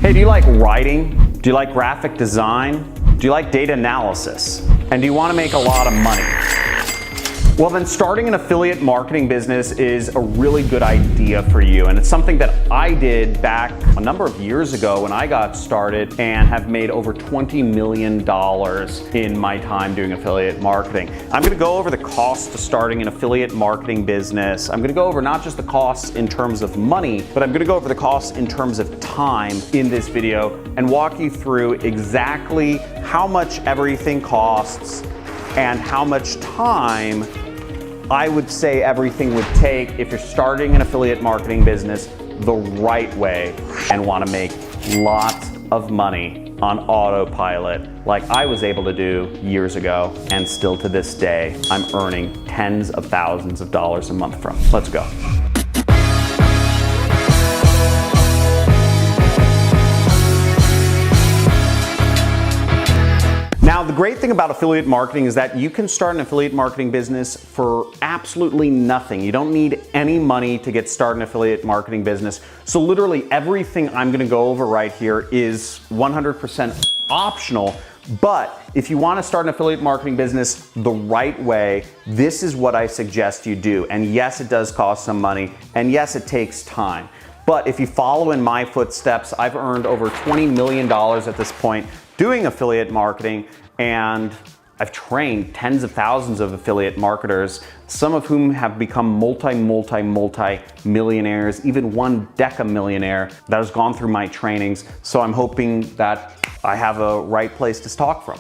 Hey, do you like writing? Do you like graphic design? Do you like data analysis? And do you want to make a lot of money? Well, then starting an affiliate marketing business is a really good idea for you. And it's something that I did back a number of years ago when I got started and have made over $20 million in my time doing affiliate marketing. I'm going to go over the costs to starting an affiliate marketing business. I'm going to go over not just the costs in terms of money, but I'm going to go over the costs in terms of time in this video and walk you through exactly how much everything costs and how much time I would say everything would take if you're starting an affiliate marketing business the right way and want to make lots of money on autopilot like I was able to do years ago, and still to this day I'm earning tens of thousands of dollars a month from. Let's go. Now, the great thing about affiliate marketing is that you can start an affiliate marketing business for absolutely nothing. You don't need any money to get started in an affiliate marketing business. So literally everything I'm gonna go over right here is 100% optional. But if you wanna start an affiliate marketing business the right way, this is what I suggest you do. And yes, it does cost some money. And yes, it takes time. But if you follow in my footsteps, I've earned over $20 million at this point doing affiliate marketing, and I've trained tens of thousands of affiliate marketers, some of whom have become multi-millionaires, even one decamillionaire that has gone through my trainings. So I'm hoping that I have a right place to talk from.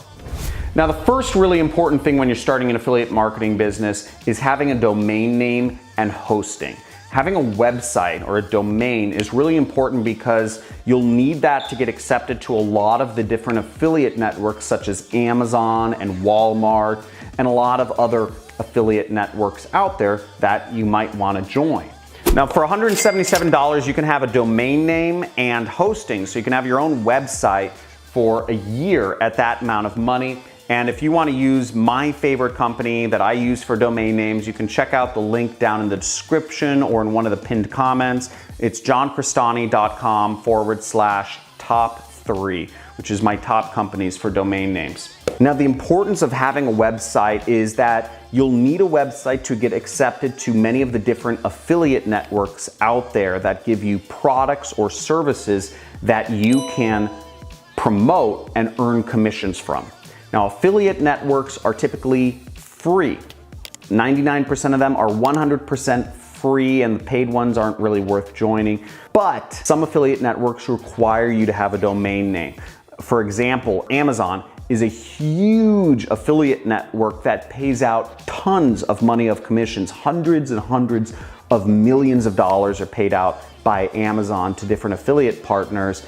Now, the first really important thing when you're starting an affiliate marketing business is having a domain name and hosting. Having a website or a domain is really important because you'll need that to get accepted to a lot of the different affiliate networks such as Amazon and Walmart and a lot of other affiliate networks out there that you might want to join. Now, for $177, you can have a domain name and hosting, so you can have your own website for a year at that amount of money. And if you want to use my favorite company that I use for domain names, you can check out the link down in the description or in one of the pinned comments. It's johncristani.com/top3, which is my top companies for domain names. Now, the importance of having a website is that you'll need a website to get accepted to many of the different affiliate networks out there that give you products or services that you can promote and earn commissions from. Now, affiliate networks are typically free. 99% of them are 100% free, and the paid ones aren't really worth joining. But some affiliate networks require you to have a domain name. For example, Amazon is a huge affiliate network that pays out tons of money of commissions. Hundreds and hundreds of millions of dollars are paid out by Amazon to different affiliate partners,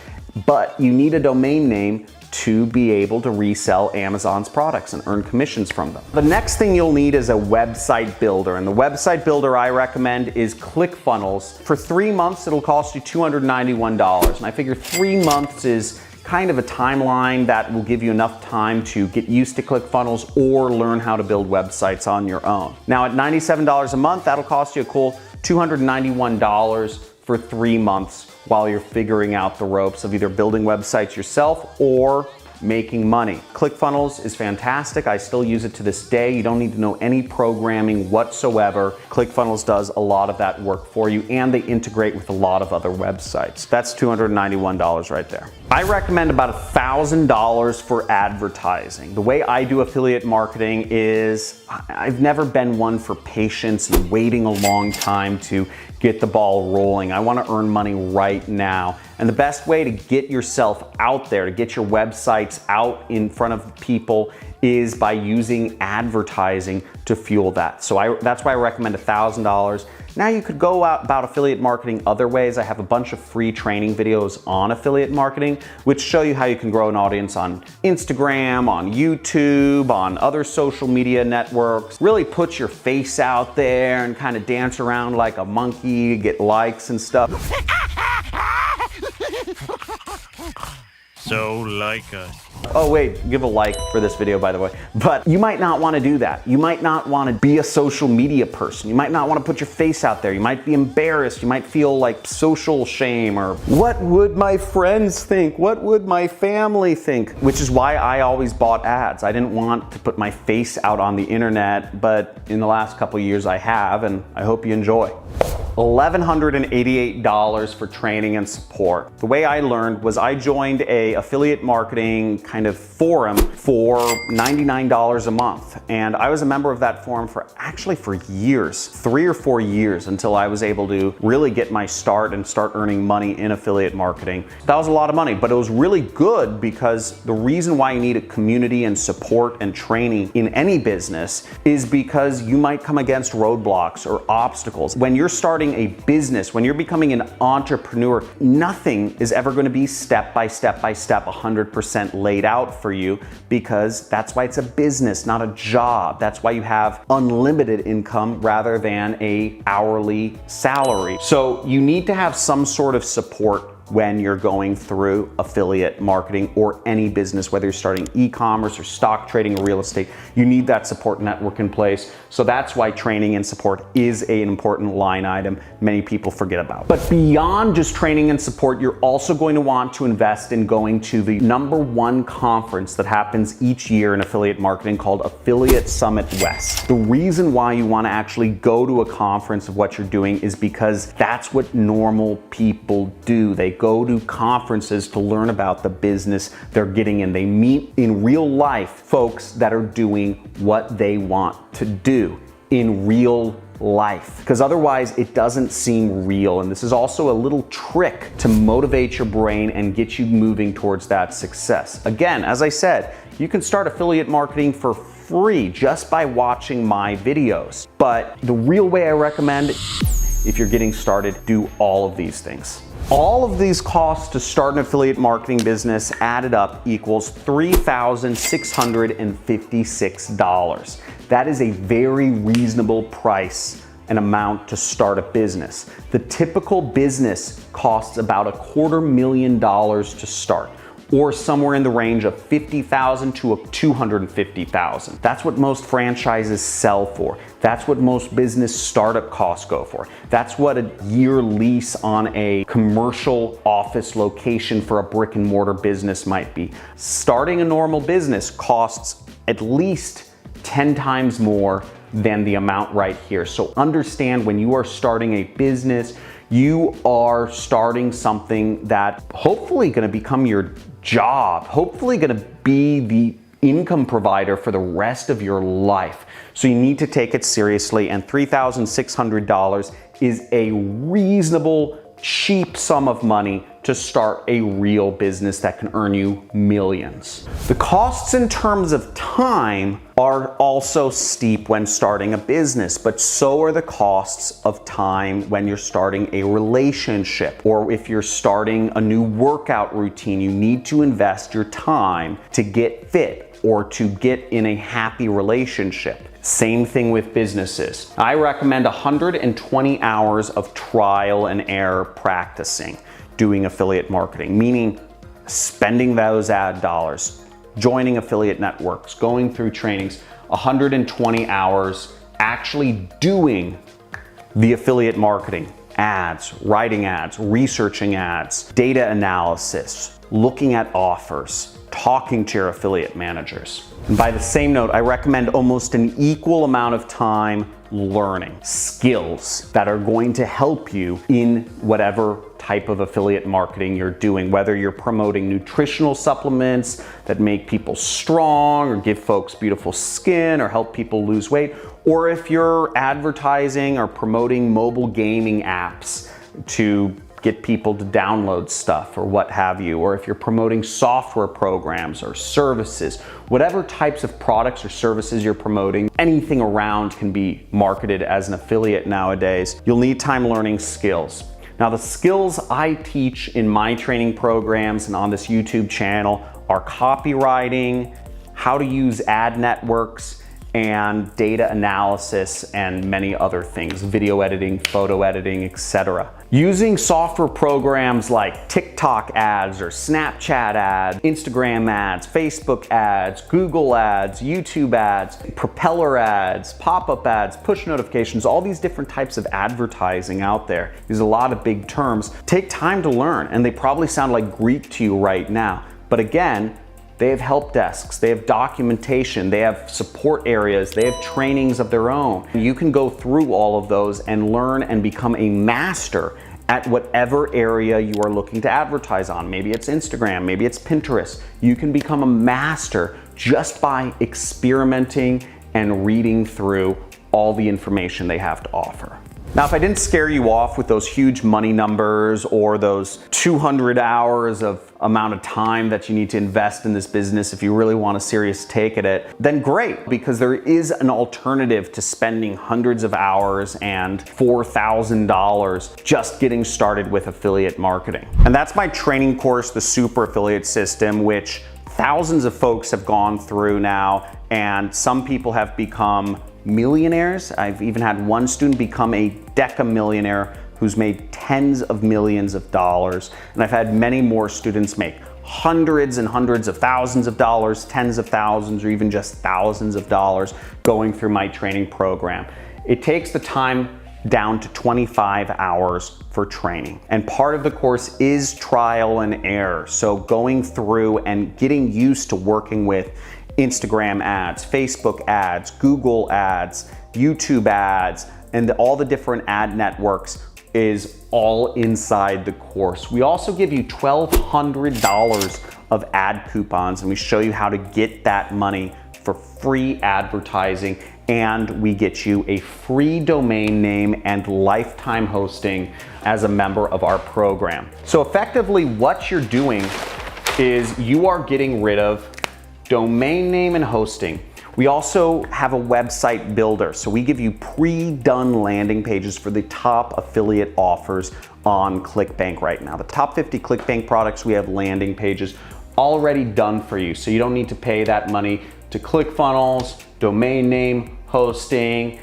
but you need a domain name to be able to resell Amazon's products and earn commissions from them. The next thing you'll need is a website builder, and the website builder I recommend is ClickFunnels. For 3 months, it'll cost you $291, and I figure 3 months is kind of a timeline that will give you enough time to get used to ClickFunnels or learn how to build websites on your own. Now, at $97 a month, that'll cost you a cool $291 for 3 months while you're figuring out the ropes of either building websites yourself or making money. ClickFunnels is fantastic. I still use it to this day. You don't need to know any programming whatsoever. ClickFunnels does a lot of that work for you, and they integrate with a lot of other websites. That's $291 right there. I recommend about $1,000 for advertising. The way I do affiliate marketing is I've never been one for patience and waiting a long time to get the ball rolling. I want to earn money right now. And the best way to get yourself out there, to get your websites out in front of people, is by using advertising to fuel that. So that's why I recommend $1,000. Now you could go out about affiliate marketing other ways. I have a bunch of free training videos on affiliate marketing, which show you how you can grow an audience on Instagram, on YouTube, on other social media networks. Really put your face out there and kind of dance around like a monkey, get likes and stuff. So like us. Oh wait, give a like for this video, by the way. But you might not want to do that. You might not want to be a social media person. You might not want to put your face out there. You might be embarrassed. You might feel like social shame or what would my friends think? What would my family think? Which is why I always bought ads. I didn't want to put my face out on the internet, but in the last couple of years I have, and I hope you enjoy. $1,188 for training and support. The way I learned was I joined a affiliate marketing kind of forum for $99 a month. And I was a member of that forum for years, 3 or 4 years, until I was able to really get my start and start earning money in affiliate marketing. That was a lot of money, but it was really good because the reason why you need a community and support and training in any business is because you might come against roadblocks or obstacles. When you're starting a business, when you're becoming an entrepreneur, nothing is ever going to be step by step 100% laid out for you, because that's why it's a business, not a job. That's why you have unlimited income rather than a hourly salary. So you need to have some sort of support when you're going through affiliate marketing or any business, whether you're starting e-commerce or stock trading or real estate. You need that support network in place. So that's why training and support is an important line item many people forget about. But beyond just training and support, you're also going to want to invest in going to the #1 conference that happens each year in affiliate marketing called Affiliate Summit West. The reason why you want to actually go to a conference of what you're doing is because that's what normal people do. They go to conferences to learn about the business they're getting in. They meet in real life folks that are doing what they want to do in real life, because otherwise it doesn't seem real. And this is also a little trick to motivate your brain and get you moving towards that success. Again, as I said, you can start affiliate marketing for free just by watching my videos. But the real way I recommend, if you're getting started, do all of these things. All of these costs to start an affiliate marketing business added up equals $3,656. That is a very reasonable price and amount to start a business. The typical business costs about $250,000 to start, or somewhere in the range of $50,000 to $250,000. That's what most franchises sell for. That's what most business startup costs go for. That's what a year lease on a commercial office location for a brick and mortar business might be. Starting a normal business costs at least 10 times more than the amount right here. So understand, when you are starting a business, you are starting something that hopefully going to become your job, hopefully going to be the income provider for the rest of your life. So you need to take it seriously, and $3,600 is a reasonable, cheap sum of money to start a real business that can earn you millions. The costs in terms of time are also steep when starting a business, but so are the costs of time when you're starting a relationship, or if you're starting a new workout routine. You need to invest your time to get fit or to get in a happy relationship. Same thing with businesses. I recommend 120 hours of trial and error practicing doing affiliate marketing, meaning spending those ad dollars, joining affiliate networks, going through trainings, 120 hours actually doing the affiliate marketing, ads, writing ads, researching ads, data analysis, looking at offers, talking to your affiliate managers. And by the same note, I recommend almost an equal amount of time learning skills that are going to help you in whatever type of affiliate marketing you're doing, whether you're promoting nutritional supplements that make people strong or give folks beautiful skin or help people lose weight, or if you're advertising or promoting mobile gaming apps to get people to download stuff or what have you, or if you're promoting software programs or services, whatever types of products or services you're promoting, anything around can be marketed as an affiliate nowadays. You'll need time learning skills. Now, the skills I teach in my training programs and on this YouTube channel are copywriting, how to use ad networks, and data analysis and many other things, video editing, photo editing, etc. Using software programs like TikTok ads or Snapchat ads, Instagram ads, Facebook ads, Google ads, YouTube ads, propeller ads, pop-up ads, push notifications, all these different types of advertising out there. There's a lot of big terms. Take time to learn, and they probably sound like Greek to you right now. But again, they have help desks, they have documentation, they have support areas, they have trainings of their own. You can go through all of those and learn and become a master at whatever area you are looking to advertise on. Maybe it's Instagram, maybe it's Pinterest. You can become a master just by experimenting and reading through all the information they have to offer. Now, if I didn't scare you off with those huge money numbers or those 200 hours of amount of time that you need to invest in this business if you really want a serious take at it, then great, because there is an alternative to spending hundreds of hours and $4,000 just getting started with affiliate marketing. And that's my training course, the Super Affiliate System, which thousands of folks have gone through now, and some people have become millionaires. I've even had one student become a decamillionaire who's made tens of millions of dollars. And I've had many more students make hundreds and hundreds of thousands of dollars, tens of thousands, or even just thousands of dollars going through my training program. It takes the time down to 25 hours for training. And part of the course is trial and error. So going through and getting used to working with Instagram ads, Facebook ads, Google ads, YouTube ads, and all the different ad networks is all inside the course. We also give you $1,200 of ad coupons, and we show you how to get that money for free advertising, and we get you a free domain name and lifetime hosting as a member of our program. So effectively what you're doing is you are getting rid of domain name and hosting. We also have a website builder. So we give you pre-done landing pages for the top affiliate offers on ClickBank right now. The top 50 ClickBank products, we have landing pages already done for you. So you don't need to pay that money to ClickFunnels, domain name, hosting.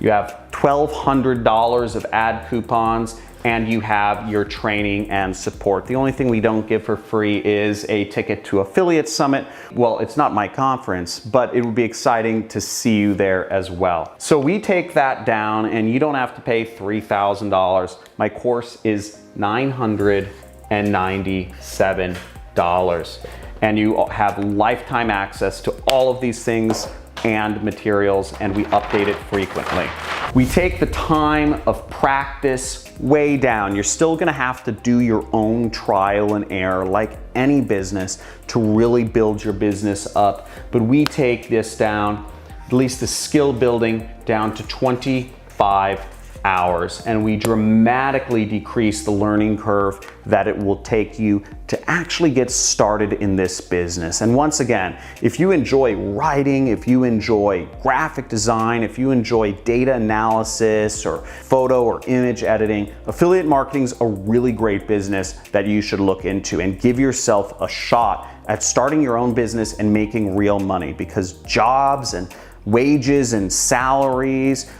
You have $1,200 of ad coupons, and you have your training and support. The only thing we don't give for free is a ticket to Affiliate Summit. Well, it's not my conference, but it would be exciting to see you there as well. So we take that down, and you don't have to pay $3,000. My course is $997, and you have lifetime access to all of these things and materials, and we update it frequently. We take the time of practice way down. You're still gonna have to do your own trial and error like any business to really build your business up, but we take this down, at least the skill building, down to 25 hours, and we dramatically decrease the learning curve that it will take you to actually get started in this business. And once again, if you enjoy writing, if you enjoy graphic design, if you enjoy data analysis or photo or image editing, affiliate marketing is a really great business that you should look into and give yourself a shot at starting your own business and making real money, because jobs and wages and salaries,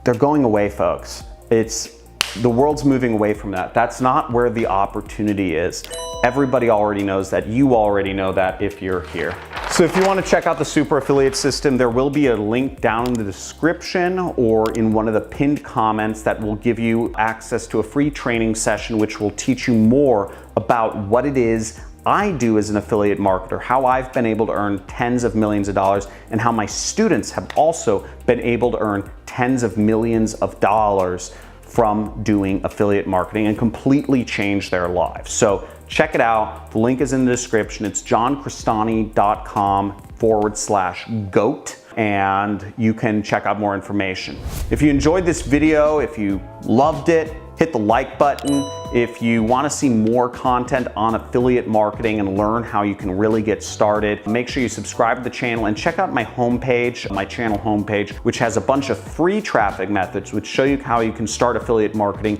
they're going away, folks. The world's moving away from that. That's not where the opportunity is. Everybody already knows that. You already know that if you're here. So if you want to check out the Super Affiliate System, there will be a link down in the description or in one of the pinned comments that will give you access to a free training session which will teach you more about what it is I do as an affiliate marketer, how I've been able to earn tens of millions of dollars, and how my students have also been able to earn tens of millions of dollars from doing affiliate marketing and completely change their lives. So check it out. The link is in the description. It's johncrestani.com/GOAT, and you can check out more information. If you enjoyed this video, if you loved it, hit the like button. If you want to see more content on affiliate marketing and learn how you can really get started, make sure you subscribe to the channel and check out my homepage, my channel homepage, which has a bunch of free traffic methods which show you how you can start affiliate marketing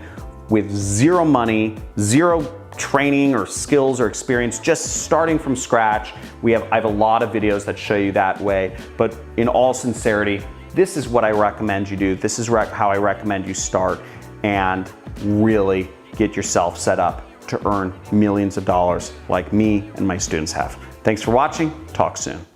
with zero money, zero training or skills or experience, just starting from scratch, I have a lot of videos that show you that way. But in all sincerity, this is what I recommend you do. This is how I recommend you start and really get yourself set up to earn millions of dollars like me and my students have. Thanks for watching. Talk soon.